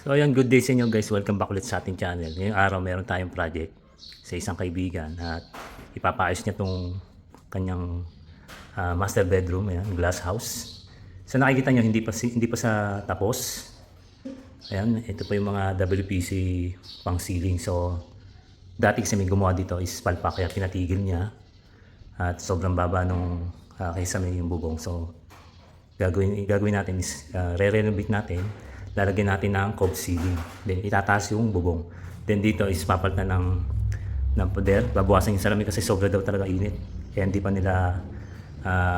So ayan, good day sa inyo guys. Welcome back ulit sa ating channel. Ngayong araw meron tayong project sa isang kaibigan at ipapaayos niya tong kanyang master bedroom, ayan, glass house. So nakikita niyo hindi pa sa tapos. Ayan, ito pa yung mga WPC pang ceiling. So dati kasi may gumawa dito is palpak kaya pinatigil niya at sobrang baba nung kaysa may yung bubong. So gagawin natin is re-renovate natin, lalagyan natin ng cove ceiling, then itataas yung bubong, then dito is papalitan ng poder, babawasan yung salamin kasi sobra daw talaga init kaya hindi pa nila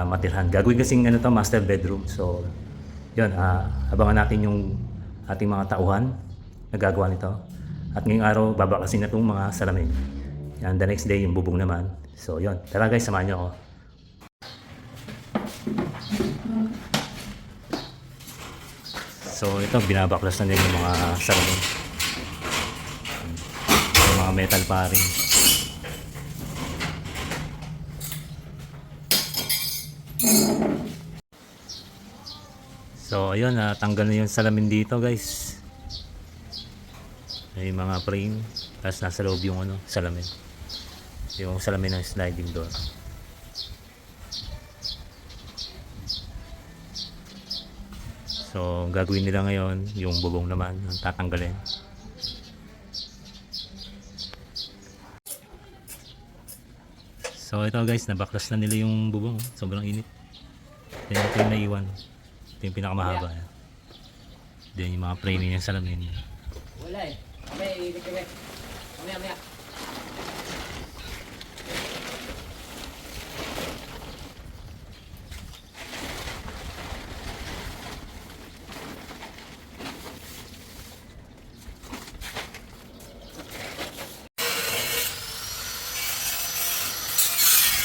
matirhan. Gagawin kasing ano to, master bedroom. So yun, abangan natin yung ating mga tauhan na gagawa nito at ngayong araw babakasin na itong mga salamin, and the next day yung bubong naman. So yun, tara guys, samahan nyo ako. So ito, binabaklas na din yung mga salamin, yung mga metal paring. So ayun, tanggal na yung salamin dito guys. May mga frame, tapos nasa loob yung salamin, yung salamin ng sliding door. So gagawin nila ngayon yung bubong naman ang tatanggalin. So ito guys, nabaklas na nila yung bubong, sobrang init. Then ito yung naiwan, ito yung pinakamahaba. Then yung mga framing ng salamin. Wala eh. Kami, Mamaya.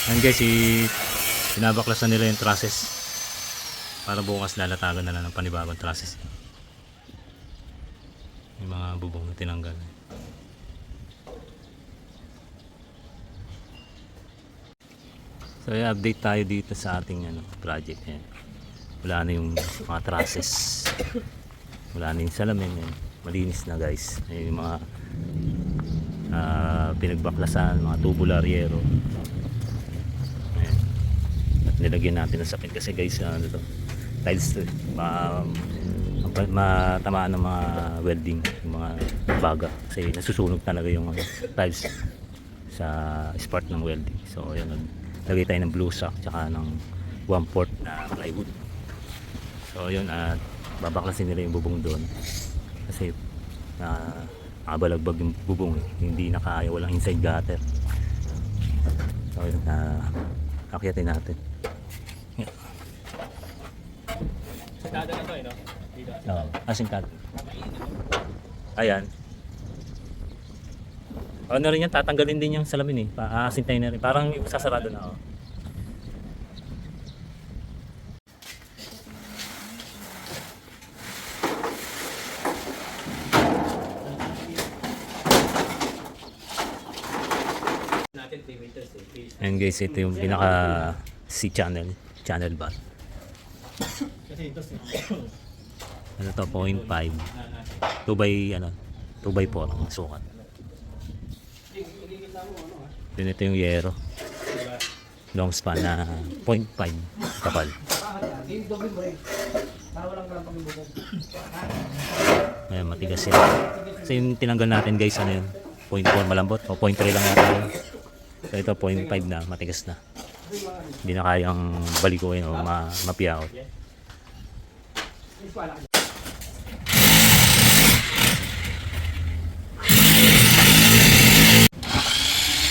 Ayan guys, binabaklas na nila yung trusses para bukas lalatagan na lang ng panibagong trusses. Yung mga bubong na tinanggal. So i-update tayo dito sa ating project. Ayan. Wala na yung mga trusses, wala na yung salamin. Ayan. Malinis na guys. Ayan yung mga pinagbaklasan, mga tubular-yero. Nilagyan natin ng sapin kasi guys, tiles to, matamaan ng mga welding, yung mga baga kasi nasusunog talaga yung tiles sa spark ng welding. So ayun, naglagay tayo ng blue sack tsaka ng 1/4 na plywood. So ayun, at babaklasin nila yung bubong doon kasi nakabalagbag yung bubong, hindi nakaya, walang inside gutter. So ayun, akyatin natin. Singkado na to eh, no? Dito. Oo, singkado. Ayan. Ano rin yan, tatanggalin din yung salamin eh. Aasintayin na rin. Parang yung sasarado na. Oh. Natin 3 meters eh. Ayan guys, ito yung pinaka channel ba? Kasi ito Ano to, 0.5. 2 by 4 ang sukat. Then ito yung yero. Long span na 0.5 kapal. Ayan, matigas yan. Kasi yung tinanggal natin guys, ano yun? 0.4 malambot o 0.3 lang yata yun. So ito 0.5 na, matigas na. Hindi na kayang balikuin o mapiyakot.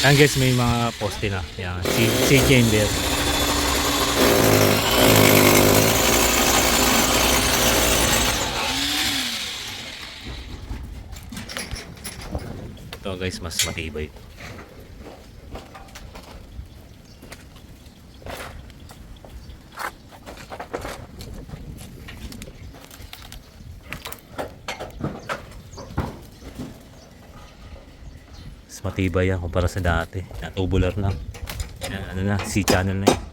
Ayan guys, may mga poste na. Ayan, C-chamber. Ito guys, mas matibay. Matibay yan kumpara sa dati na tubular lang. Ano na, C-channel na yun.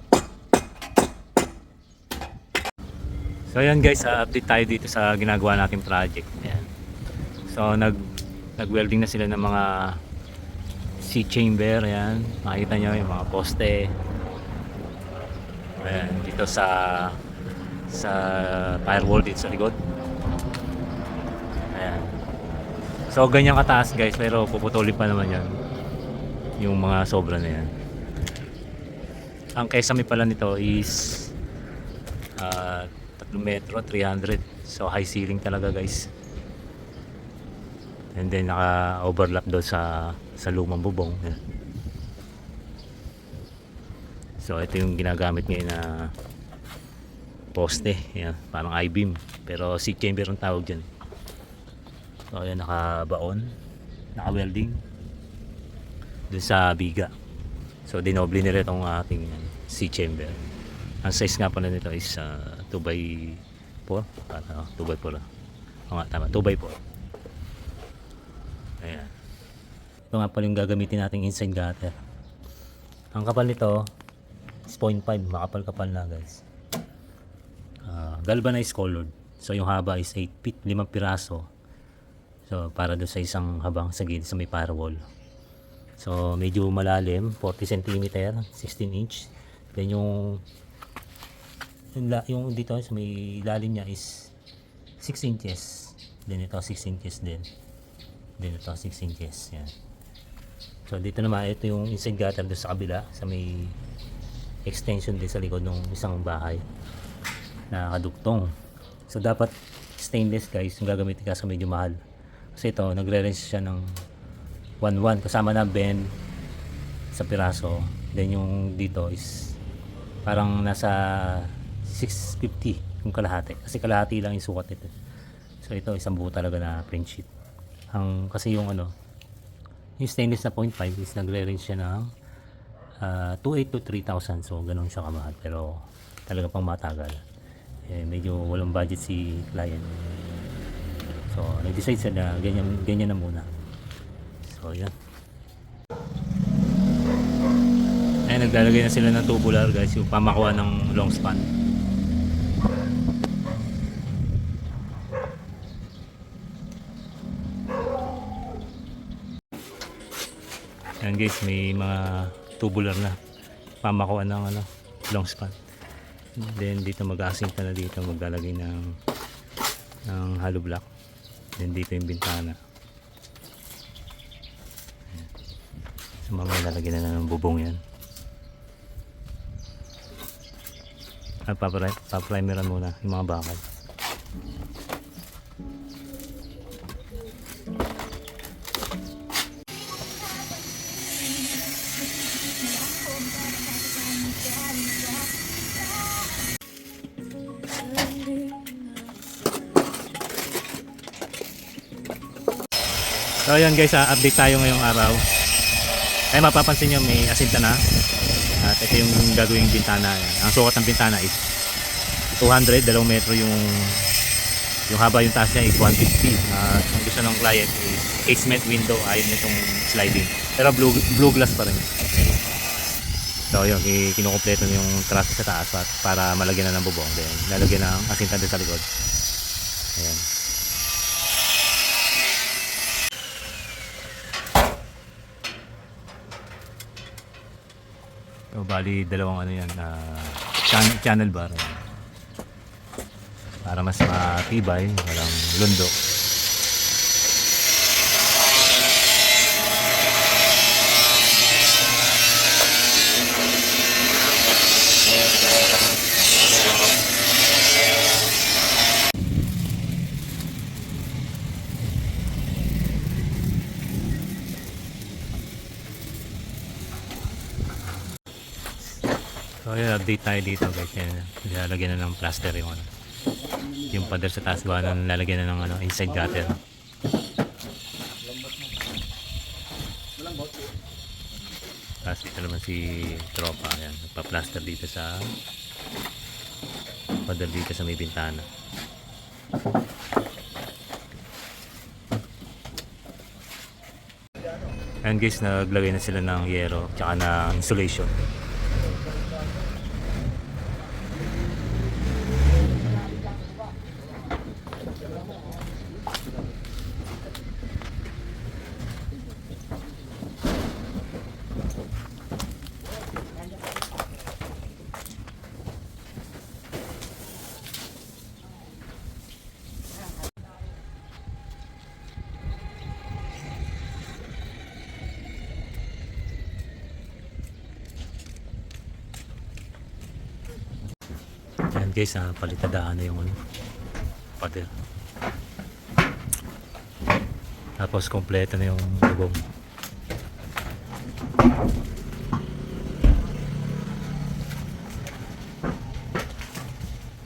So ayan guys, update tayo dito sa ginagawa nating project. Ayan. So nag-welding na sila ng mga sea chamber, ayan. Makikita nyo yung mga poste. Ayan, dito sa firewall dito sa likod. Ayan. So ganyan kataas guys, pero puputulin pa naman yan. Yung mga sobra na yan. Ang kesame pala nito is 3 metro, 300. So high ceiling talaga guys. And then naka-overlap doon sa lumang bubong. Yan. So ito yung ginagamit ngayon na poste. Yan, parang I-beam. Pero sea chamber ang tawag dyan. So ayan, naka-baon, naka-welding doon sa biga. So dinoble nila itong ating sea chamber. Ang size nga pala nito is 2x4. 2x4. O nga, tama, 2x4. Ayan. Ito nga pala yung gagamitin nating inside gutter. Ang kapal nito is 0.5. Makapal-kapal na guys. Galvanized colored. So yung haba is 8 feet, 5 piraso. So para doon sa isang habang sa gilid sa may firewall. So medyo malalim, 40 cm, 16 inch. Then yung dito sa may lalim niya is 6 inches. Then ito 6 inches din. Then ito 6 inches. Yan. So dito naman, ito yung inside gutter doon sa kabila, sa may extension din sa likod ng isang bahay na kadugtong. So dapat stainless guys yung gagamitin kasi medyo mahal. Kasi ito nagre-range siya ng 1.1 kasama na bend sa piraso. Then yung dito is parang nasa 650 yung kalahati. Kasi kalahati lang yung sukat nito. So ito isang buo talaga na print sheet. Kasi yung yung stainless na 0.5 is nagre-range siya ng 2.8 to 3,000. So ganun siya kamahal. Pero talaga pang matagal. Medyo walang budget si client. So nag-decide siya na ganyan na muna. So yan. Naglalagay na sila ng tubular guys, yung pamakuha ng long span. Yan guys, may mga tubular na pamakuha ng long span. Then dito mag-asinta na dito, maglalagay ng hollow block. Then dito yung bintana. So mamaya lalagyan na ng bubong yan. Paprimeran muna yung mga bakal. So ayan guys, update tayo ngayong araw. Ay mapapansin nyo may asinta na. At ito yung gagawing bintana. Ang sukat ng bintana is 200, 2 metro yung haba, yung taas niya is 150. Ang gusto ng client is casement window, ayaw nitong sliding. Pero blue glass pa rin. So yun, kinukumpleto yung trusses sa taas para malagyan na ng bubong. Then lalagyan ng asinta din sa likod. Ayan. So, bali dalawang yan, channel bar para mas matibay, walang lundo. So yun, update tayo dito guys. Lalagyan na ng plaster yung pader sa taas, gawa na lalagyan na ng inside gutter. Tapos dito naman si tropa, ayan, nagpa-plaster dito sa pader dito sa may bintana. Ayan guys, naglagay na sila ng yero tsaka ng insulation. Ayan guys, palitadaan na yung ano, pader. Tapos kompleto na yung bubong.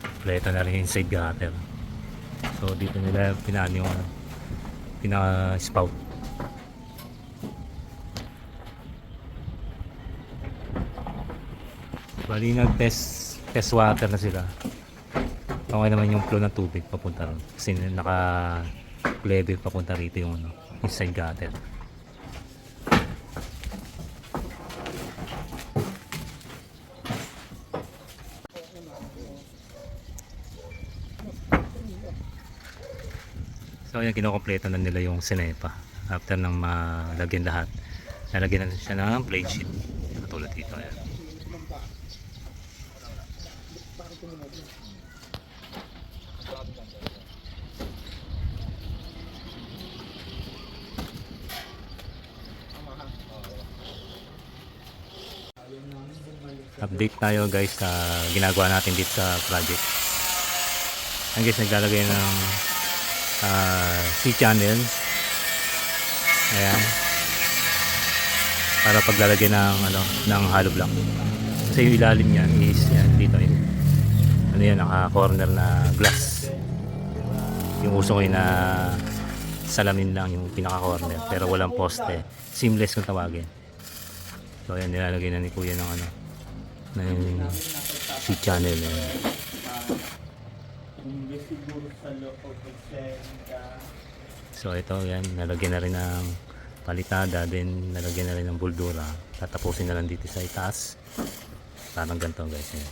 Kompleto na rin yung inside gutter. So dito nila pinaan yung ano, pinaka-spout. Bali nag-test water na sila. Okay naman yung flow ng tubig papunta ron. Kasi naka-level papunta rito yung ano, inside gutter. So ayan, kinokompleto na nila yung sinepa. After nang malagyan lahat, nalagyan na siya ng plate sheet. Katulad dito. Ayan. Update tayo guys sa ginagawa natin dito sa project. Ayan guys, naglalagay ng C-channel. Ayan. Para paglalagay ng ano, ng hollow block. Kasi yung ilalim niyan is yan dito yun. Ano yan, naka-corner na glass. Yung uso ko na salamin lang yung pinaka-corner pero walang poste. Seamless kung tawagin. So ayan, nilalagay na ni Kuya ng ano, ng C-channel. So ito yan, nalagyan na rin ng palitada, then nalagyan na rin ng buldura. Tatapusin na lang dito sa itaas. Parang ganito guys. Yan.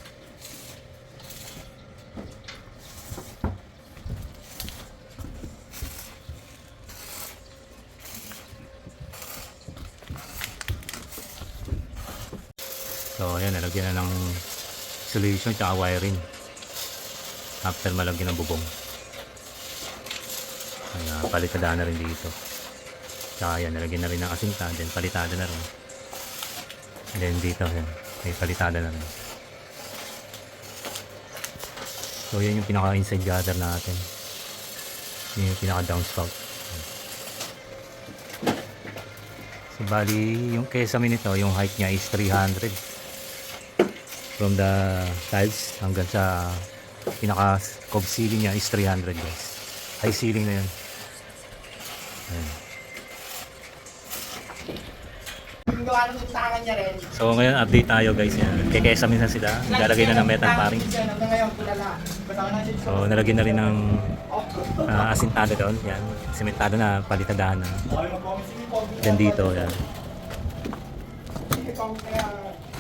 So ayan, nalagyan na ng insulation at wiring after malagyan ng bubong. Ayan, palitada na rin dito. Tsaka yan, nalagyan na rin ng asinta, then palitada na rin. And then dito yan, may palitada na rin. So yan yung pinaka inside gutter natin. Yan yung pinaka downspout. So bali yung kesame nito, yung height niya is 300 from the tiles hanggang sa pinaka cove ceiling niya is 300 guys. High ceiling na yun. Ayan. So ngayon update tayo guys. Kekesame na sila. Naglalagay na ng metal paring. So nalagyan na rin ng asintado doon. Yan. Sementado na, palitadahan na. Then dito. Yan.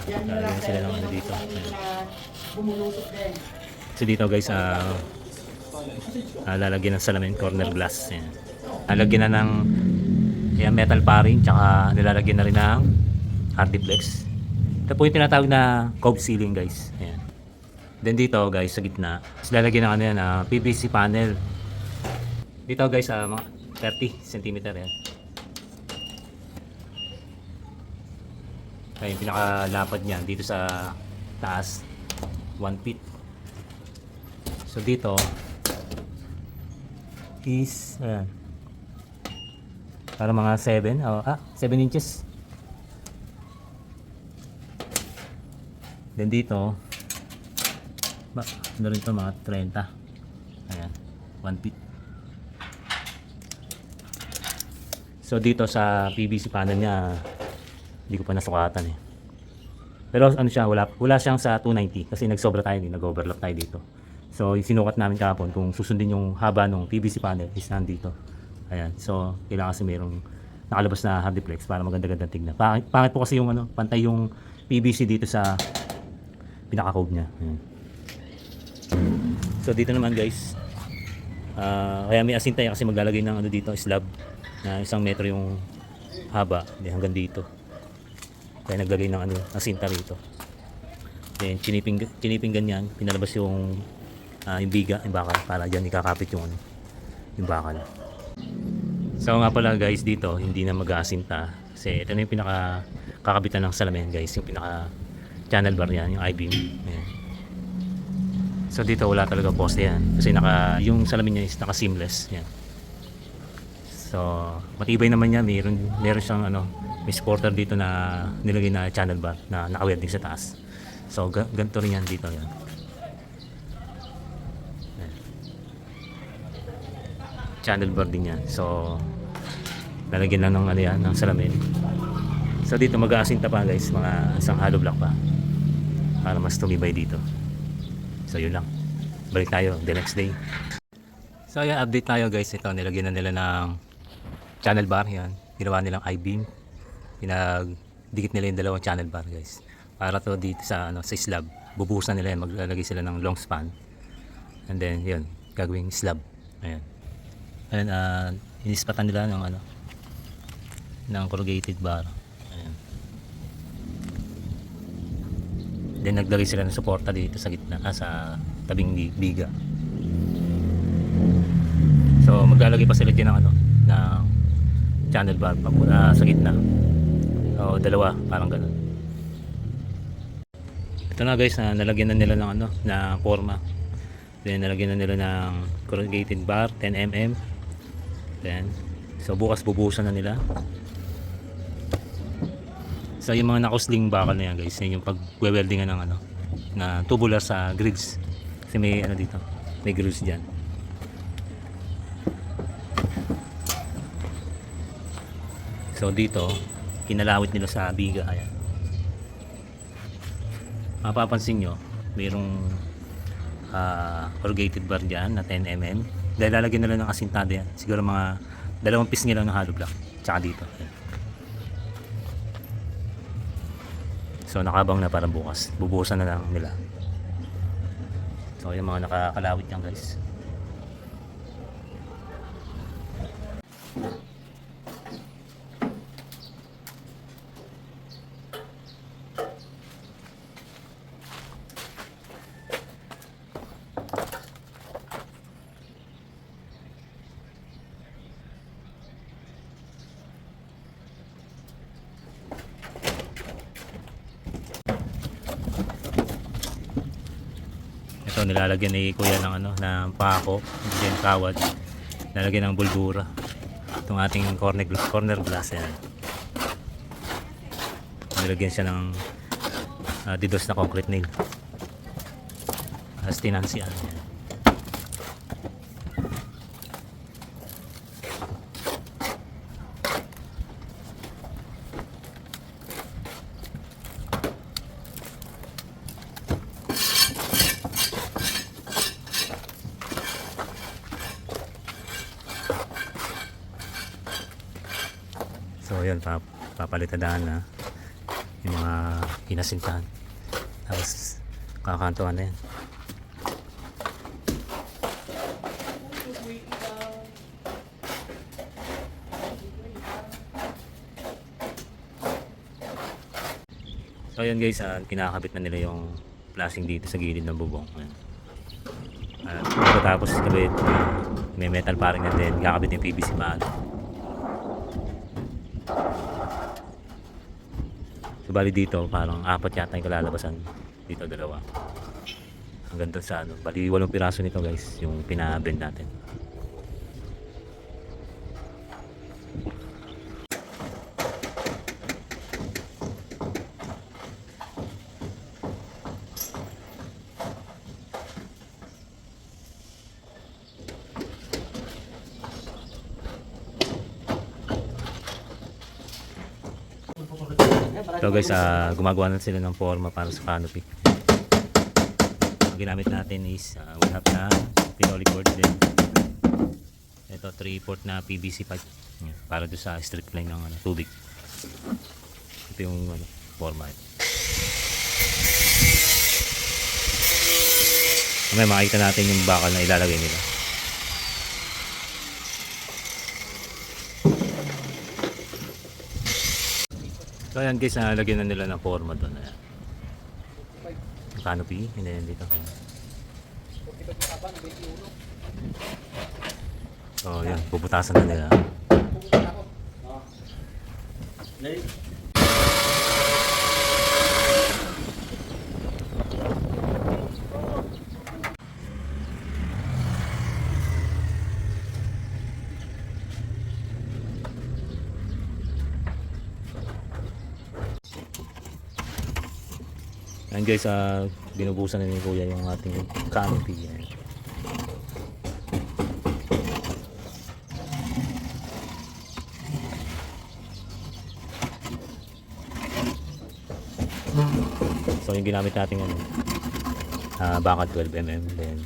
Nalagyan sila ng ano dito. Yan. So dito guys, lalagyan ng salamin, corner glass. Yan. Nalagyan na ng metal paring, tsaka nilalagyan na rin ng hardiplex. Ito po yung tinatawag na cove ceiling guys. Ayan. Then dito guys sa gitna, lalagyan ng ano yan, PVC panel. Dito guys, mga 30 cm yan. Kaya yung pinakalapad niyan dito sa taas 1 feet. So dito is ayan, para mga 7 inches. Then dito ano rin to, mga 30. Ayan, 1 feet. So dito sa PVC panel niya, hindi ko pa nasukatan eh. Pero ano siya, wala siyang sa 290 kasi nagsobra tayo, nag-overlap tayo dito. So yung sinukat namin kahapon, kung susundin yung haba ng PVC panel is nandito. Ayan, so kailangan kasi mayroong nakalabas na hardiplex para maganda-ganda tignan. Pangit po kasi yung ano, pantay yung PVC dito sa pinaka-cove niya. Ayan. So dito naman guys, kaya may asintay kasi maglalagay ng ano dito, slab na 1 metro yung haba, hanggang dito. Kaya naglagay ng ano, asinta rito. Then chiniping ganyan, pinalabas yung biga, yung bakal, para diyan ikakapit yung ano, yung bakal. So nga pala guys, dito hindi na mag-aasinta kasi ito na yung pinaka kakabitan ng salamin guys, yung pinaka channel bar yan, yung I-beam. Ayan. So dito wala talaga poste yan. Kasi yung salamin niya is naka seamless. Yan. So matibay naman niya. Meron siyang may supporter dito na nilagay na channel bar na naka-welding sa taas. So ganito rin yan dito. Yan. Yan. Channel bar din yan. So lalagyan lang ng ng salamin. So dito mag-aasinta pa guys, mga isang hollow block pa para mas tumibay dito. So yun lang. Balik tayo the next day. So ayan, update tayo guys. Ito nilagyan na nila ng channel bar yan. Ginawa nilang I-beam. Pinagdikit nila yung dalawang channel bar guys. Para to dito sa sa slab. Bubuhusan nila yan. Maglalagay sila ng long span. And then yun, gagawing slab. Ayan. Ayan, inispatan nila ng ng corrugated bar. Ayan. Then naglagay sila ng suporta dito sa gitna, sa tabing biga. So maglalagay pa sila din ng ng channel bar sa gitna. O dalawa, parang ganoon. Ito na guys, nalagyan na nila ng na forma. Then nalagyan na nila ng corrugated bar 10 mm. Then so bukas bubuhusan na nila. So yung mga nakusling bakal na yan guys, yung pag-weldingan ng na tubular sa grids. Kasi may dito, may grids dyan. So dito, kinalawit nila sa biga. Ayan. Mapapansin nyo, mayroong corrugated bar dyan na 10 mm. Dahil lalagyan nila ng asintado yan. Siguro mga 2 pisngi lang ng hollow block. Tsaka dito. Ayan. So nakabang na para bukas. Bubuhusan na lang nila. So yung mga nakakalawit yan guys. So nilalagyan ni kuya ng ng pako, then kawad. Nilalagyan ng buldura. Itong ating corner glass yan. Nilagyan siya ng didos na concrete nail. As tinansian. So yun, papalitadaan na yung mga hinasintahan. Tapos kakantuan na yan. So yun guys, kinakabit na nila yung flashing dito sa gilid ng bubong. Tapos kabit, may metal paring na din, kakabit yung PVC mat. So bali dito parang 4 yata yung kalalabasan. Dito 2. Hanggang doon sa bali 8 piraso nito guys, yung pina-blend natin. So guys, gumagawa na sila ng forma para sa canopy. Ang ginamit natin is 1/2 na pinoly cord din. Ito 3/4 na PVC pipe para doon sa strip line ng tubig. Ito yung forma. May makikita natin yung bakal na ilalagay nila. So ayan guys, nalagyan na nila ng forma doon. Ayan. Canopy, and then dito. So ayan, puputasan na nila. Ayan guys, binubusan na ni Kuya yung ating canopy. Ayan. So yung ginamit natin bakal 12mm, then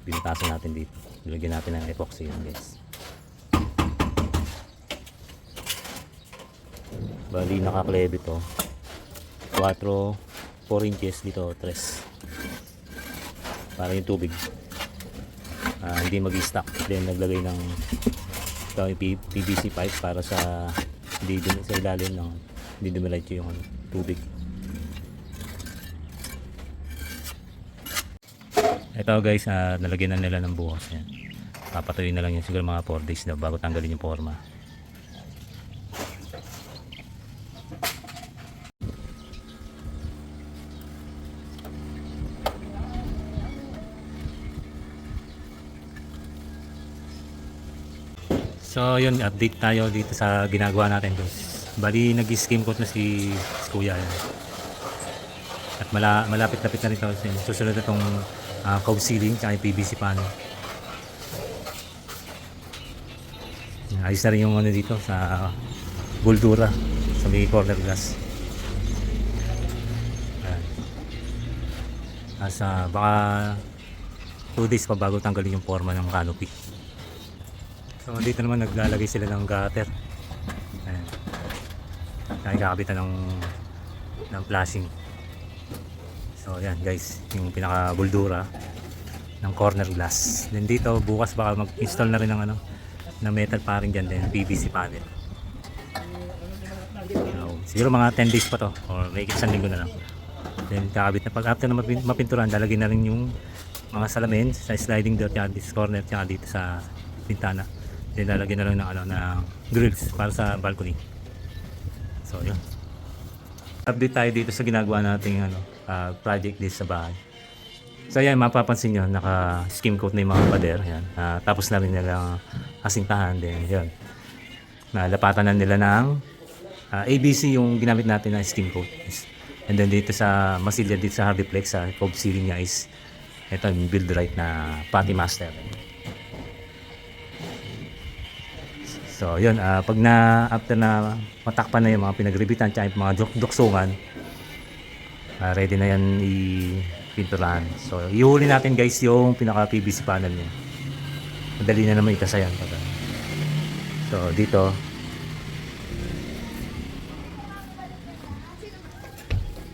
binutasan natin dito. Nilagyan natin ng epoxy yun guys. Bali nakaklebe to 4 inches dito 3 para yung tubig hindi mag-stuck. Then naglagay ng PVC pipe para sa sa ilalim ng hindi dumiretso yung tubig. Ito guys, nalagyan na nila ng buhos yan. Papatuloy na lang yun siguro mga 4 days daw bago tanggalin yung forma. So yun, update tayo dito sa ginagawa natin guys. Bali nag-skim coat na si Kuya yan. At malapit-lapit na rin ito. Susunod na itong cove ceiling at PVC panel. Ayos na rin yung dito sa buldura sa may corner glass. Baka 2 days pa bago tanggalin yung forma ng canopy. So dito naman naglalagay sila ng gutter. Ayan. Nakikakabitan ng flashing. So ayan guys, yung pinaka buldura ng corner glass. Then dito bukas baka mag-install na rin ng ng metal paring dyan, then PVC panel. Siguro mga 10 days pa to or may isang linggo na lang. Then kakabit na pag after na mapinturan, lalagyan na rin yung mga salamin sa sliding door dyan, this corner tsaka dito sa bintana. Then lalagyan na lang ng grills para sa balcony. So yun. Update tayo dito sa ginagawa nating project dito sa bahay. So yan, mapapansin nyo, naka-skim coat na yung mga pader. Yan. Tapos na rin nila asintahan din. Yan. Nalapatan na nila ng ABC yung ginamit natin na skim coat. And then dito sa masilya, dito sa Hardiplex, sa cove ceiling niya is ito yung Build Right na Patty Master. So yun, pag after na matakpan na yung mga pinagribitan tsaka yung mga duksungan, ready na yan ipinturahan. So ihuli natin guys yung pinaka PVC panel niya. Madali na naman itasa yan. So dito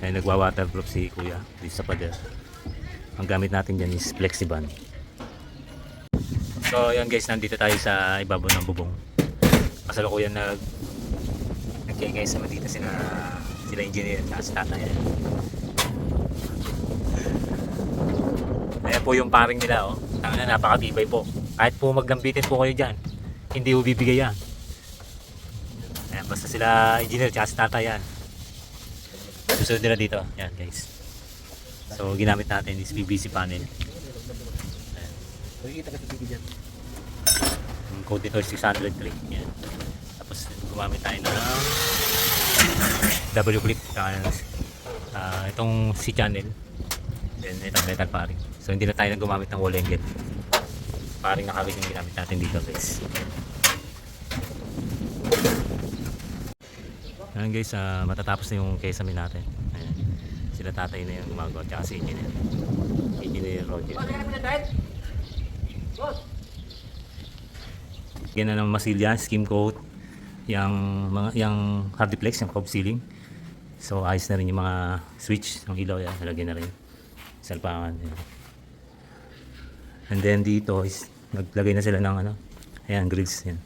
ay nagwa-waterproof si Kuya dito sa pader. Ang gamit natin dyan is Flexiband. So yan guys, nandito tayo sa ibabaw ng bubong. Kasalukuyan nagkikay sama dito sila engineer at si tatay. Ayan po yung paring nila napakatibay po. Kahit po maglambitin po kayo dyan, hindi po bibigay yan. Ayan, basta sila engineer at si tatay yan. Susunod nila dito. Yan guys. So ginamit natin is PVC panel. Ayan. Makikita ka sa TV dyan. Yung code nito is 603. Yan. Tapos gumamit tayo ng W clip. Itong C channel. Then itong metal paring. So hindi na tayo gumamit ng wall angle. Paring nakabit yung ginamit natin dito guys. Ayan guys, matatapos na yung kesame natin. Ayan. Sila tatay na yung gumagawa tsaka si engineer Roger. Yan na ng masilya, skim coat, yung Hardiplex, yung cove ceiling. So ayos na rin yung mga switch ng ilaw yan, nalagyan na rin salpangan. And then dito is naglagay na sila ng ayan, grills yan.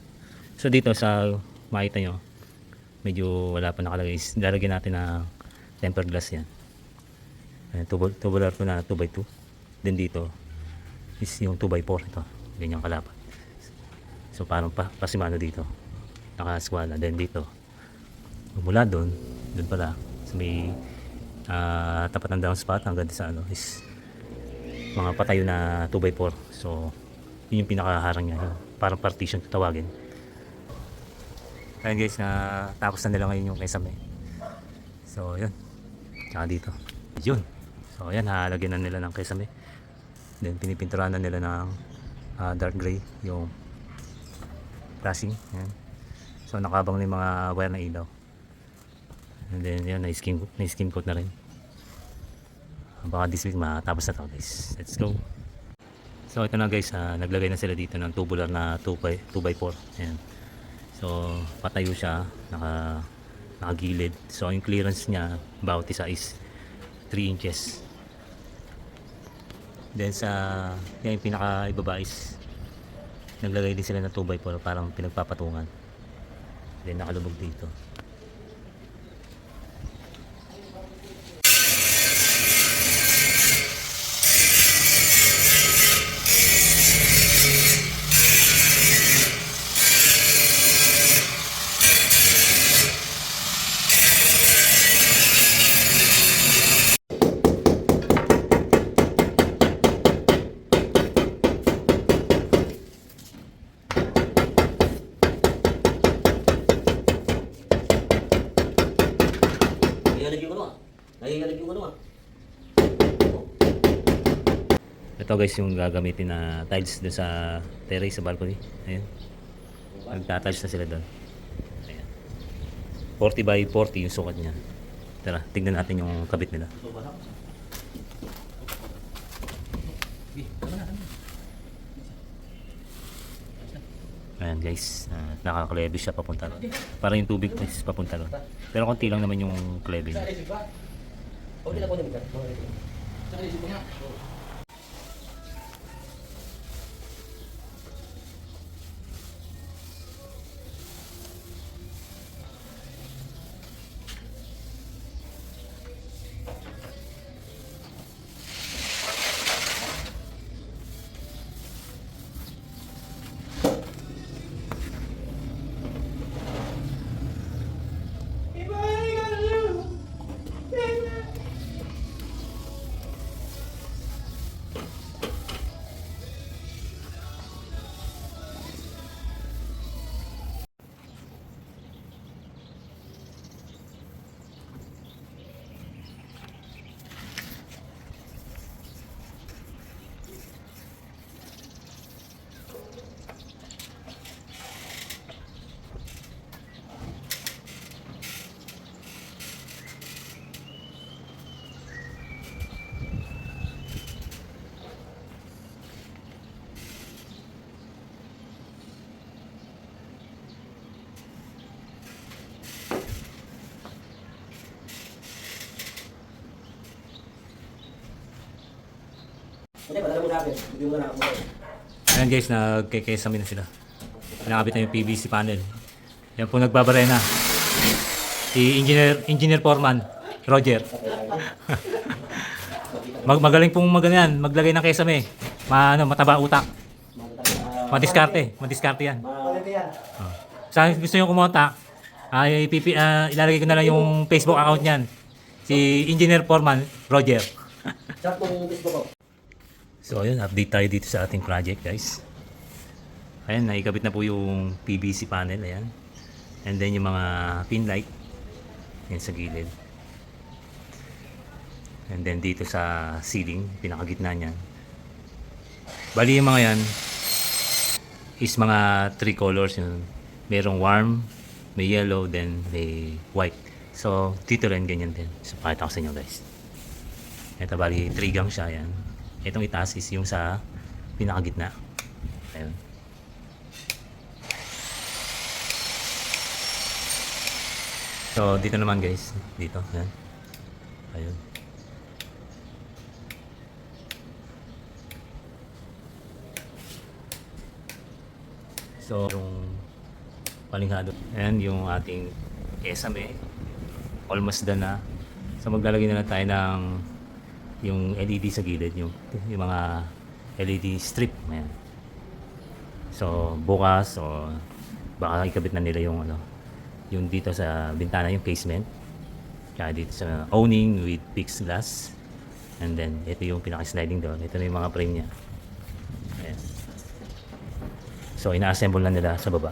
So dito sa makita nyo, medyo wala pa nakalagay, lalagyan natin na tempered glass yan. Ayan, tubular ko na 2x2. Then dito is yung 2x4 ito, ganyang kalapat. So parang pasimano dito, nakaskwala. Then dito mula doon pala sa may tapat ng downspout hanggang sa is mga patayo na 2x4. So yun yung pinakaharang niya, parang partition tawagin. Ayan guys, tapos na nila ngayon yung kesame. So yun, tsaka dito Yun. So ayan, halagyan na nila ng kesame. Then pinipinturahan na nila ng dark gray yung flashing. Ayan. So nakabang na yung mga wire na ilaw. And then yan, na-skin coat na rin. Baka this week matapos na to guys. Let's go. So ito na guys, naglagay na sila dito ng tubular na 2x4. Ayan. So patayo siya, nakagilid. So yung clearance niya bawat isa is 3 inches. Then sa yan, yung pinaka ibaba is naglagay din sila ng 2x4, parang pinagpapatungan. Then nakalubog dito. Ito guys yung gagamitin na tiles doon sa terrace sa balcony. Ayan. Magta-tiles na sila doon. Ayan. 40 by 40 yung sukat niya. Tara, tignan natin yung kabit nila. Ayan guys, nakaklebe siya papunta ron. Para yung tubig guys papunta ron. Pero konti lang naman yung klebe niya. Ayan guys, nagkikesame na sila. Nakabit na yung PVC panel. Yan po nagbabarena. Si Engineer Foreman, Roger. Magaling pong maglagay ng kesame. Mataba utak. Madiskarte yan. Sa gusto nyo kumontak, ilalagay ko na lang yung Facebook account niyan. Si Engineer Foreman, Roger. So ayun, update tayo dito sa ating project guys. Ayan, naikabit na po yung PVC panel, ayan. And then yung mga pin light, yan sa gilid. And then dito sa ceiling, pinakagitna niyan. Bali yung mga yan is mga 3 colors. Yun. Merong warm, may yellow, then may white. So dito rin ganyan din. So pakita ko sa inyo guys. Ito bali 3 gang siya, yan. Itong itaas is yung sa pinakagitna. Ayun. So dito naman guys, dito, yan. Ayun. So yung palinghado. Ayan yung ating kesame. Almost done na. So maglalagay na lang tayo ng yung LED sa gilid, yung mga LED strip. Ayan. So bukas o baka ikabit na nila yung yung dito sa bintana yung casement, kaya dito sa awning with fixed glass, and then ito yung pinaka-sliding door. Ito na yung mga frame nya. Ayan. So ina-assemble na nila sa baba.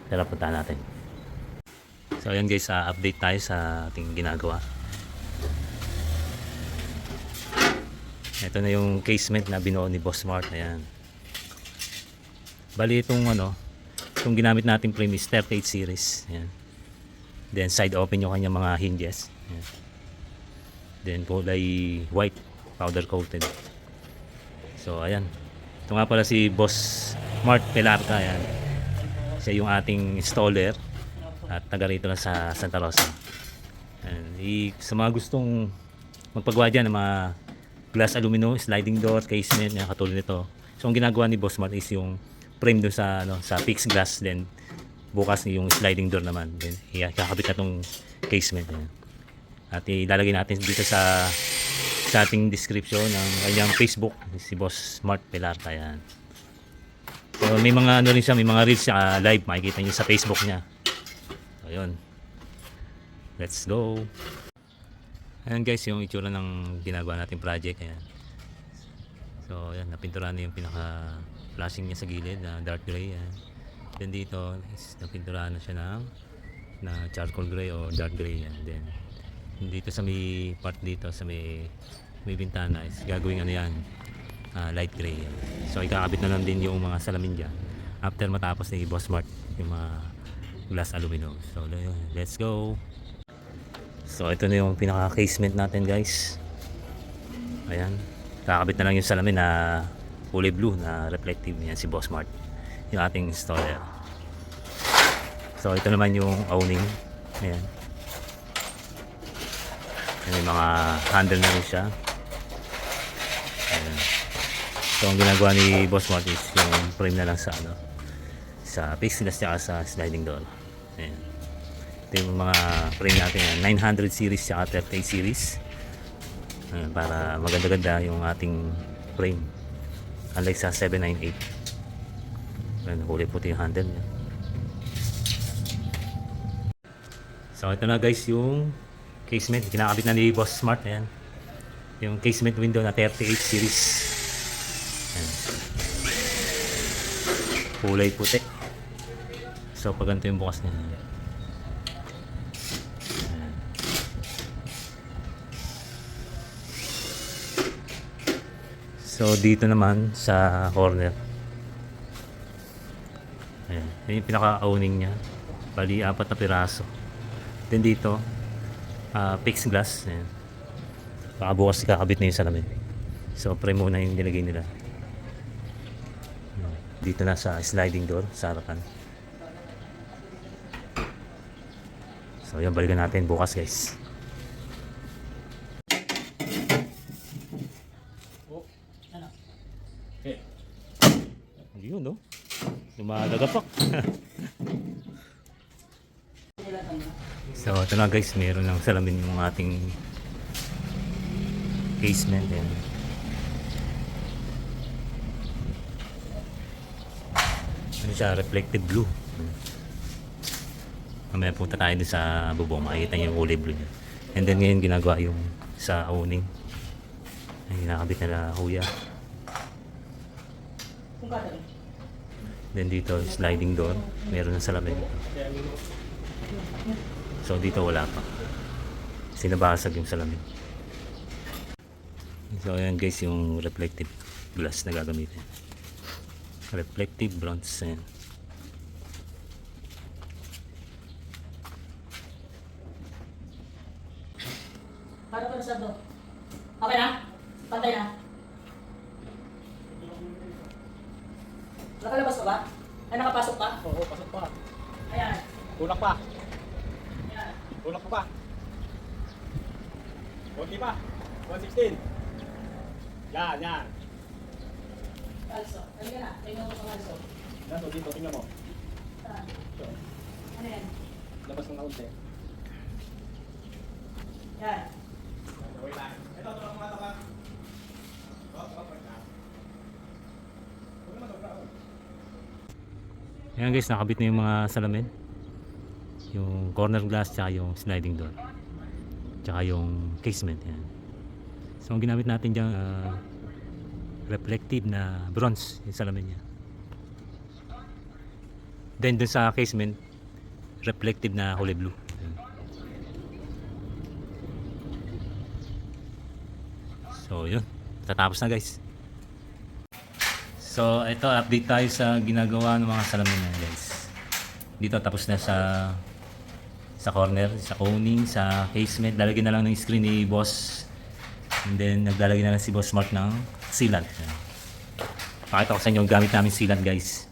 Tara, puntahan natin. So ayan guys, update tayo sa ating ginagawa. Ito na yung casement na binuo ni Boss Mart. Ayan. Bali itong itong ginamit natin frame is 38 series. Ayan. Then side open yung kanyang mga hinges. Ayan. Then kulay white, powder coated. So ayan. Ito nga pala si Boss Mart Pelarca. Ayan. Siya yung ating installer at taga rito lang sa Santa Rosa. Ayan. Sa mga gustong magpagawa dyan ng mga glass aluminum, sliding door, casement, yan, katulad nito. So ang ginagawa ni Boss Mart is yung frame doon sa sa fixed glass, then bukas yung sliding door naman. Then kakabit na tong casement. Yan. At ilalagay natin dito sa ating description ng kanyang Facebook, si Boss Mart Pelarca. Yan. So may mga rin siya, may mga reels siya live, makikita niyo sa Facebook niya. Ayun. Let's go. Ayan guys, yung itsura ng ginagawa nating project. Ayan. So ayan, napinturahan na yung pinaka flashing niya sa gilid na dark gray. Ayan. Then dito is napinturahan na siya na charcoal gray or dark gray. Ayan. Then dito sa may part dito sa may bintana is gagawin yan, light gray. Ayan. So ikakabit na lang din yung mga salamin dyan after matapos ni Boss Mart yung mga glass aluminum. So let's go. So ito na yung pinaka casement natin guys. Ayan. Kakabit na lang yung salamin na kulay blue na reflective. Yan si Boss Mart, yung ating installer. So ito naman yung awning. Ayan. May mga handle na rin siya. Ayan. So ang ginagawa ni Boss Mart is yung frame na lang sa sa fixed glass at sa sliding door. Ayan. Ito yung mga frame natin yan, 900 series at 38 series. Ayan, para maganda-ganda yung ating frame, unlike sa 798. Ayan, kulay puti yung handle niya. So ito na guys yung casement, kinakabit na ni Boss Smart. Ayan, yung casement window na 38 series. Ayan. Kulay puti. So pag ganito yung bukas niya. So dito naman sa corner, ayan, yun yung pinaka-owning niya. Bali 4 na piraso. Then dito fixed glass. Ayan. Baka bukas kakabit na yung salamin. So frame muna yung nilagay nila. Dito na sa sliding door sa harapan. So yan, balikan natin bukas guys. Yun, no? Lumalagapak. So ito na guys, meron ng salamin yung ating casement. Yan. Ano siya, reflective blue. Mamaya punta tayo dun sa bubong, makikita niyo yung kulay blue niya. And then ngayon ginagawa yung sa awning. Ay, nakabit na kuya. Then dito sliding door, meron ng salamin. So dito wala pa, sinabasag yung salamin. So ayan guys, yung reflective glass na gagamitin, reflective bronze. Ayan. Para pa sa do. Okay na? Pantay na? Nakalabas ka ba? Ay, nakapasok ka? Oo, pasok pa. Ayan. Tulak pa. Ayan. Tulak pa. Konti pa. 116. Yan. Kalso. Halika na. Tingnan mo sa kalso. Yan, so dito, tingnan mo. Saan? So, Ano yan? labas ng kaunti. Yan. Wait lang. Ito, tulak mo ito ka. Ayan guys, nakabit na yung mga salamin, yung corner glass tsaka yung sliding door tsaka yung casement. Ayan. So ang ginamit natin dyan, reflective na bronze yung salamin niya. Then dun sa casement, reflective na kulay blue. Ayan. So yun, tatapos na guys. So ito, update tayo sa ginagawa ng mga salamin na guys. Dito tapos na sa corner, sa coning, sa casement. Lalagyan na lang ng screen ni Boss. And then naglalagay na lang si Boss Mark ng sealant. Pakita ko sa inyo ang gamit namin sealant guys.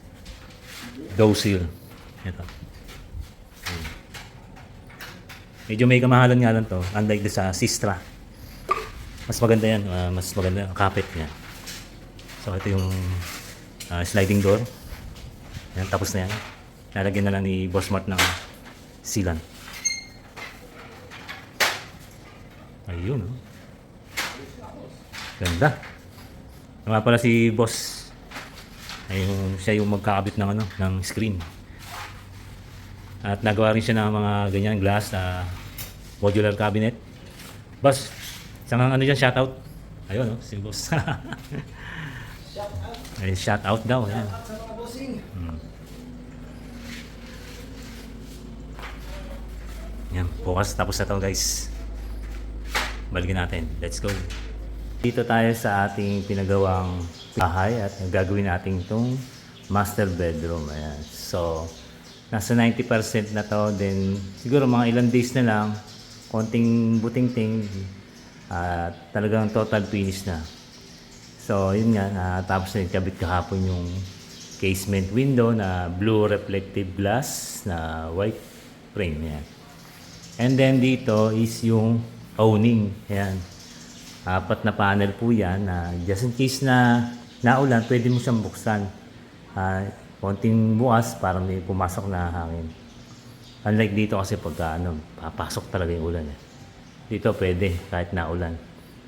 Dow Seal. Ito. Medyo may kamahalan nga lang to. Unlike sa Sistra. Mas maganda yan. Mas maganda ang kapit niya. So ito yung sliding door. Yan, tapos na yan. Lalagyan na lang ni Boss Mart ng sealant. Ayun. Oh. Ganda. Nga pala si Boss. Ayun, siya yung magkakabit ng ng screen. At nagawa rin siya ng mga ganyan glass modular cabinet. Boss, isang dyan, shoutout. Ayun, si Boss. Ay, shoutout daw. Yan. Yan, bukas tapos na to guys. Balikin natin. Let's go. Dito tayo sa ating pinagawang bahay at gagawin natin itong master bedroom. Ayan. So, nasa 90% na to. Then, siguro mga ilang days na lang, konting buting-ting, talagang total finish na. So, yun nga, tapos na kabit kahapon yung casement window na blue reflective glass na white frame. Yan. And then dito is yung awning. Yan. 4 na panel po yan na just in case na naulan, pwede mo siyang buksan. Konting bukas para may pumasok na hangin. Unlike dito kasi pagka papasok talaga yung ulan. Dito pwede kahit naulan.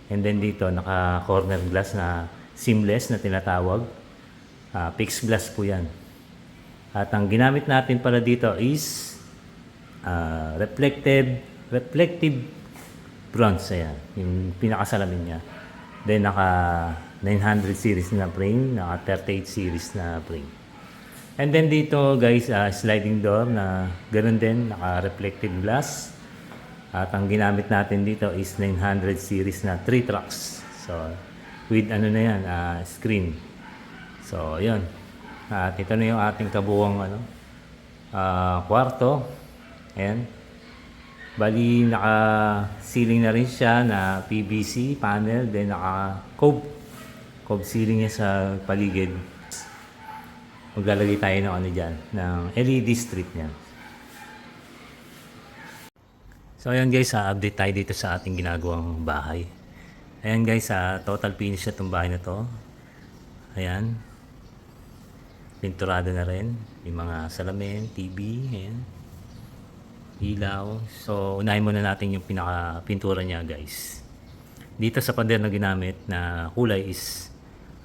And then dito naka corner glass na seamless na tinatawag. Fixed glass po yan. At ang ginamit natin pala dito is reflective bronze. Ayan, yung pinakasalamin niya. Then naka 900 series na frame, naka 38 series na frame. And then dito guys, sliding door na ganoon din, naka reflective glass. At ang ginamit natin dito is 900 series na 3 tracks. So with na yan, screen. So yun. At ito na yung ating kabuuang kwarto. Ayan. Bali naka-ceiling na rin siya na PVC panel, then naka-cove ceiling niya sa paligid. Maglalagay tayo ng dyan, ng LED strip niya. So ayan guys, update tayo dito sa ating ginagawang bahay. Ayan guys, total finish na itong bahay na to. Ayan. Pinturado na rin. Yung mga salamin, TV, ayan. Ilaw. So, unahin muna natin yung pinaka-pintura niya guys. Dito sa pader na ginamit na kulay is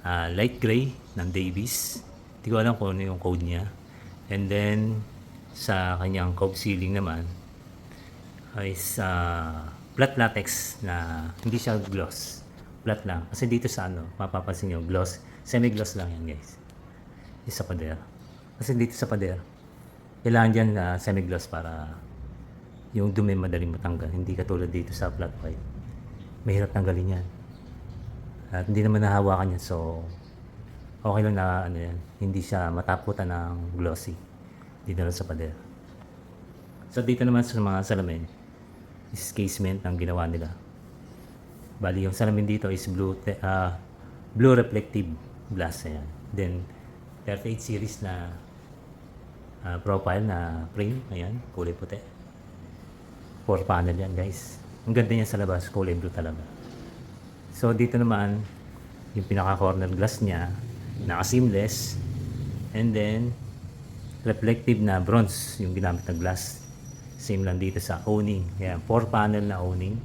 light gray ng Davies. Hindi ko alam kung ano yung code niya. And then, sa kanyang cove ceiling naman is flat latex na hindi siya gloss. Flat lang. Kasi dito sa mapapansin nyo, gloss. Semi-gloss lang yan guys. Sa pader. Kasi dito sa pader, kailangan dyan semi-gloss para yung dumi madaling matanggal. Hindi katulad dito sa flat white. Mahirap tanggalin yan. At hindi naman nahawakan yan. So, okay lang na yan. Hindi siya mataputan ng glossy. Dito lang sa pader. So, dito naman sa mga salamin is casement ang ginawa nila. Bali, yung salamin dito is blue reflective glass. Ayan. Then, 38 series na profile na frame. Ayan, kulay puti. 4 panel yan guys. Ang ganda niya sa labas, kulay blue talaga. So dito naman, yung pinaka corner glass niya, naka-seamless. And then, reflective na bronze yung ginamit na glass. Same lang dito sa awning. Ayan, 4 panel na awning.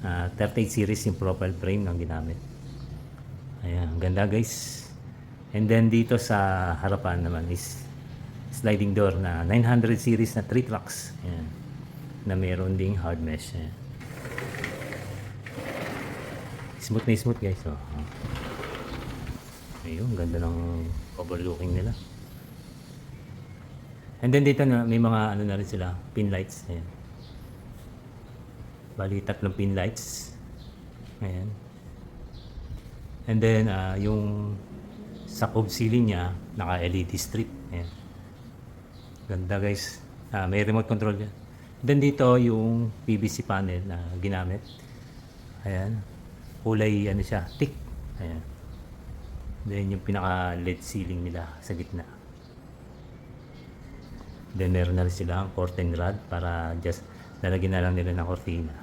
38 series yung profile frame ng ginamit. Ayan, ang ganda guys. And then dito sa harapan naman is sliding door na 900 series na 3 tracks. Ayan. Na meron ding hard mesh. Ayan. Smooth na smooth guys. Oh. Ayun, ganda ng overlooking nila. And then dito na may mga na rin sila, pin lights. Ayan. Bali 3 pin lights. Ayan. And then yung sa cove ceiling niya, naka LED strip. Ayan. Ganda guys. May remote control yan. Then dito yung PVC panel na ginamit. Ayan. Kulay ano siya, thick. Ayan. Then yung pinaka LED ceiling nila sa gitna. Then meron na rin silang curtain rod para just lalagyan na lang nila ng cortina.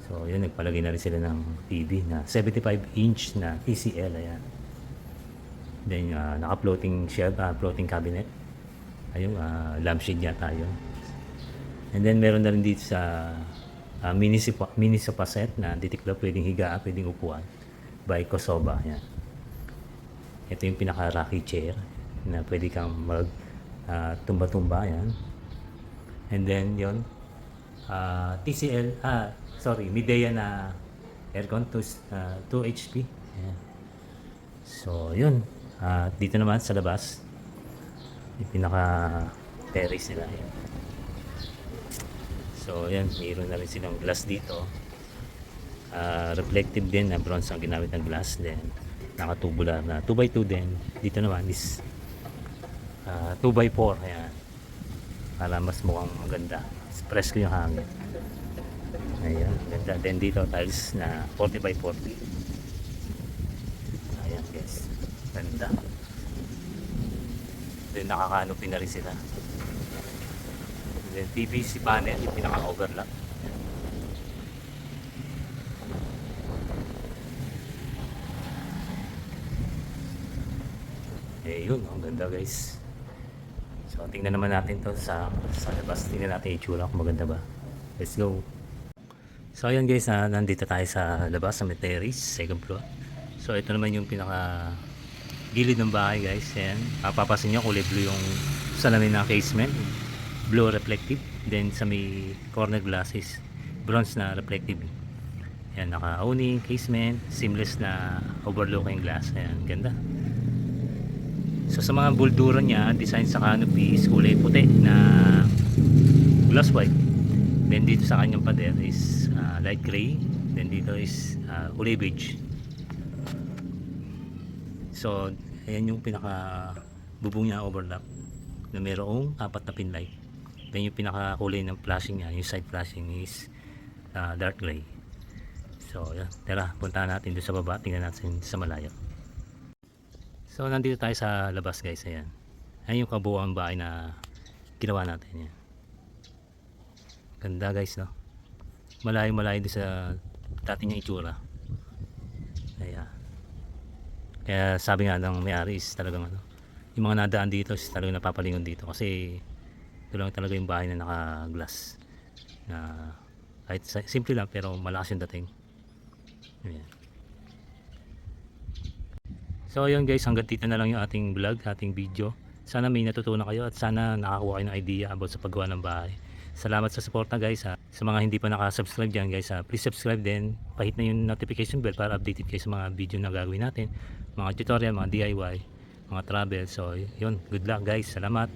So yun, nagpalagay na rin sila ng TV na 75-inch na TCL. Ayan. Then naka-floating shelf, floating cabinet. Ayun, lampshade yata yun. And then meron na rin dito sa mini sofa set na titikla, pwedeng higaan, pwedeng upuan by Kosoba. Ayan. Ito yung pinaka-rocky chair na pwede kang mag tumba-tumba. Ayan. And then yun, TCL, Midea na aircon 2 HP. Ayan. So yun, dito naman sa labas yung pinaka terrace nila. Ayan. So yan, mayroon na rin silang glass dito. Reflective din na bronze ang ginamit ng glass. Then naka tubular na 2x2 din. Dito naman is 2x4. Ayan. Para mas mukhang maganda. Presko yung hangin. Ayan, ganda. Then dito tiles na 40x40. Ayan guys, ganda. Then nakakanopy na rin sila. Then PVC panel, yung pinaka-overlock. Eh yun, ang ganda guys. So tingnan naman natin to sa labas. Tingnan natin yung itsura kung maganda ba. Let's go. So ayan guys, nandito tayo sa labas sa terrace, second floor. So ito naman yung pinaka gilid ng bahay guys. Ayan, mapapasin nyo kulay blue yung salamin ng casement, blue reflective. Then sa may corner glasses, bronze na reflective. Ayan, naka-awning, casement, seamless na overlooking glass. Ayan, ganda. So sa mga bulduran niya, design sa canopy is kulay puti na gloss white. Then dito sa kanyang pader is light gray. Then dito is kulay beige. So ayan yung pinaka bubong niya, overlap na mayroong 4 na pin light. Then yung pinaka kulay ng flashing niya, yung side flashing is dark gray. So yan, tara punta natin doon sa baba, tingnan natin sa malayo. So nandito tayo sa labas guys. Ayan, ayan yung kabuuan bahay na ginawa natin. Yan, ganda guys, no? Malayo doon sa dati niyang itsura. Ayan. Kaya sabi nga ng may-ari is talagang yung mga nadaan dito is talagang napapalingon dito kasi ito lang talaga yung bahay na naka-glass na kahit simple lang pero malakas yung dating. Ayan. So ayun guys, hanggang dito na lang yung ating vlog, ating video. Sana may natutunan kayo at sana nakakuha kayo ng idea about sa paggawa ng bahay. Salamat sa suporta guys. Sa mga hindi pa nakasubscribe dyan guys, please subscribe din. Pahit na yung notification bell para updated kayo sa mga video na gagawin natin. Mga tutorial, mga DIY, mga travel. So yun, good luck guys. Salamat.